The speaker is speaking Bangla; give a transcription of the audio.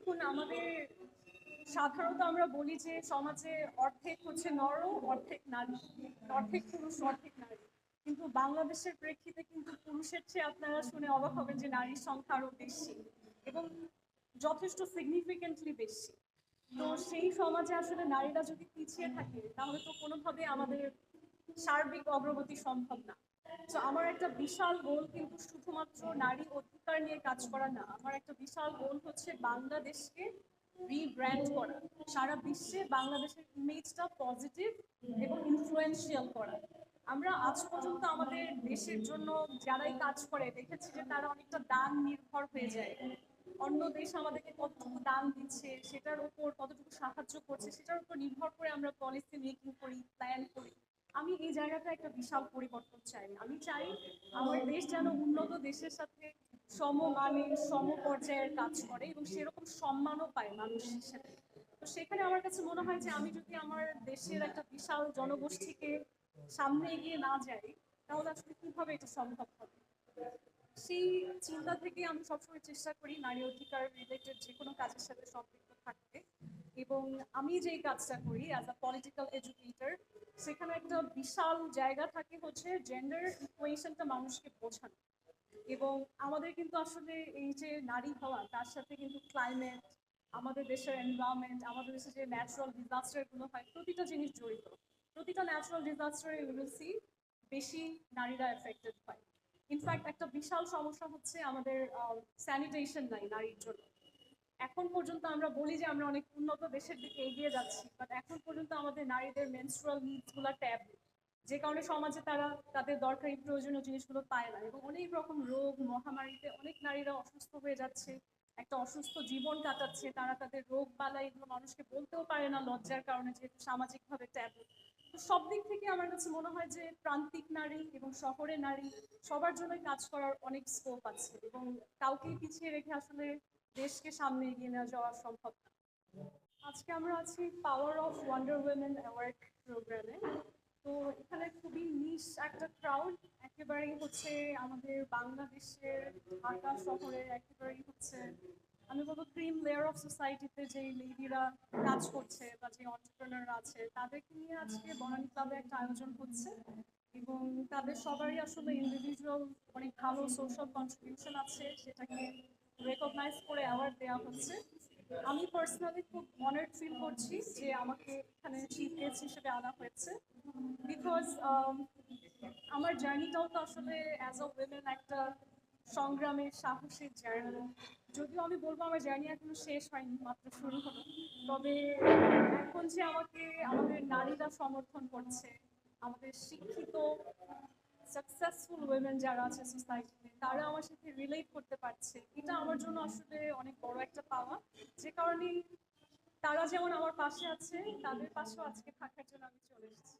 দেখুন, আমাদের সাধারণত আমরা বলি যে সমাজে অর্ধেক হচ্ছে নর, অর্ধেক নারী, অর্ধেক পুরুষ, অর্ধেক নারী। কিন্তু বাংলাদেশের প্রেক্ষিতে কিন্তু পুরুষের চেয়ে আপনারা শুনে অবাক হবেন যে নারীর সংখ্যা আরো বেশি এবং যথেষ্ট সিগনিফিকেন্টলি বেশি। তো সেই সমাজে আসলে নারীরা যদি পিছিয়ে থাকে তাহলে তো কোনোভাবে আমাদের সার্বিক অগ্রগতি সম্ভব না। তো আমার একটা বিশাল গোল কিন্তু শুধুমাত্র নারী অধিকার নিয়ে কাজ করা না, আমার একটা বিশাল গোল হচ্ছে বাংলাদেশকে রিব্র্যান্ড করা, সারা বিশ্বে বাংলাদেশের ইমেজটা পজিটিভ এবং ইনফ্লুয়েন্সিয়াল করা। আমরা আজ পর্যন্ত আমাদের দেশের জন্য যারাই কাজ করে দেখেছি যে তারা অনেকটা দান নির্ভর হয়ে যায়। অন্য দেশ আমাদেরকে কতটুকু দান দিচ্ছে, সেটার উপর কতটুকু সাহায্য করছে, সেটার উপর নির্ভর করে আমরা পলিসি মেকিং করি, প্ল্যান করি। আমি এই জায়গাটা একটা বিশাল পরিবর্তন চাই। আমি চাই আমার দেশ যেন উন্নত দেশের সাথে সমমানে সম পর্যায়ের কাজ করে এবং সেরকম সম্মানও পায় মানুষ হিসেবে। তো সেখানে আমার কাছে মনে হয় যে আমি যদি আমার দেশের একটা বিশাল জনগোষ্ঠীকে সামনে এগিয়ে না যাই তাহলে আসলে কিভাবে এটা সম্ভব হবে। সেই চিন্তা থেকে আমি সবসময় চেষ্টা করি নারী অধিকার রিলেটেড যে কোনো কাজের সাথে সম্পৃক্ত থাকতে। এবং আমি যেই কাজটা করি অ্যাজ আ পলিটিক্যাল এডুকেটর, সেখানে একটা বিশাল জায়গা থাকে হচ্ছে জেন্ডার ইকুয়েশনটা মানুষকে বোঝানো। এবং আমাদের কিন্তু আসলে এই যে নারী হওয়া তার সাথে কিন্তু ক্লাইমেট, আমাদের দেশের এনভায়রনমেন্ট, আমাদের দেশে যে ন্যাচারাল ডিজাস্টারগুলো হয় প্রতিটা জিনিস জড়িত। প্রতিটা ন্যাচারাল ডিজাস্টারে ইউনিসি বেশি নারীরা এফেক্টেড হয়। ইনফ্যাক্ট একটা বিশাল সমস্যা হচ্ছে আমাদের স্যানিটেশন নাই নারীর জন্য। এখন পর্যন্ত আমরা বলি যে আমরা অনেক উন্নত দেশের দিকে এগিয়ে যাচ্ছি, বাট এখন পর্যন্ত আমাদের নারীদের মেনস্ট্রুয়াল নিডসগুলো ট্যাব, যে কারণে সমাজে তারা তাদের দরকারি প্রয়োজনীয় জিনিসগুলো পায় না এবং অনেক রকম রোগ মহামারীতে অনেক নারীরা অসুস্থ হয়ে যাচ্ছে, একটা অসুস্থ জীবন কাটাচ্ছে। তারা তাদের রোগ বালা এগুলো মানুষকে বলতেও পারে না লজ্জার কারণে, যেহেতু সামাজিকভাবে ট্যাবু। তো সব দিক থেকে আমার কাছে মনে হয় যে প্রান্তিক নারী এবং শহরের নারী সবার জন্যই কাজ করার অনেক স্কোপ আছে এবং কাউকেই পিছিয়ে রেখে আসলে দেশকে সামনে এগিয়ে নিয়ে যাওয়া সম্ভব না। আজকে আমরা আছি power of wonder women award প্রোগ্রামে। তো এখানে খুবই নিশ একটা ক্রাউড, একেবারেই হচ্ছে আমাদের বাংলাদেশের ঢাকা শহরের একেবারেই হচ্ছে আমি বলবো ক্রিম লেয়ার অফ সোসাইটিতে যে লেডিরা কাজ করছে বা যে অন্টারপ্রেনাররা আছে তাদেরকে নিয়ে আজকে বনানী ক্লাবে একটা আয়োজন হচ্ছে। এবং তাদের সবারই আসলে ইন্ডিভিজুয়াল অনেক ভালো সোশ্যাল কন্ট্রিবিউশন আছে, সেটাকে রেকগনাইজ করে অ্যাওয়ার্ড দেওয়া হচ্ছে। আমি পার্সোনালি খুব অনার্ড ফিল করছি যে আমাকে এখানে চিফ গেস্ট হিসেবে আনা হয়েছে, বিকজ আমার জার্নিটাও তো আসলে অ্যাজ আ উইমেন একটা সংগ্রামের সাহসের জার্নি। যদিও আমি বলবো আমার জার্নি এখনো শেষ হয়নি, মাত্র শুরু হলো। তবে এখন যে আমাকে আমাদের নারীরা সমর্থন করছে, আমাদের শিক্ষিত সাকসেসফুল উইমেন যারা আছে সোসাইটিতে তারা আমার সাথে রিলেট করতে পারছে, এটা আমার জন্য আসলে অনেক বড় একটা পাওয়া। যে কারণে তারা যেমন আমার পাশে আছে তাদের পাশেও আজকে থাকার জন্য আমি চলে এসেছি।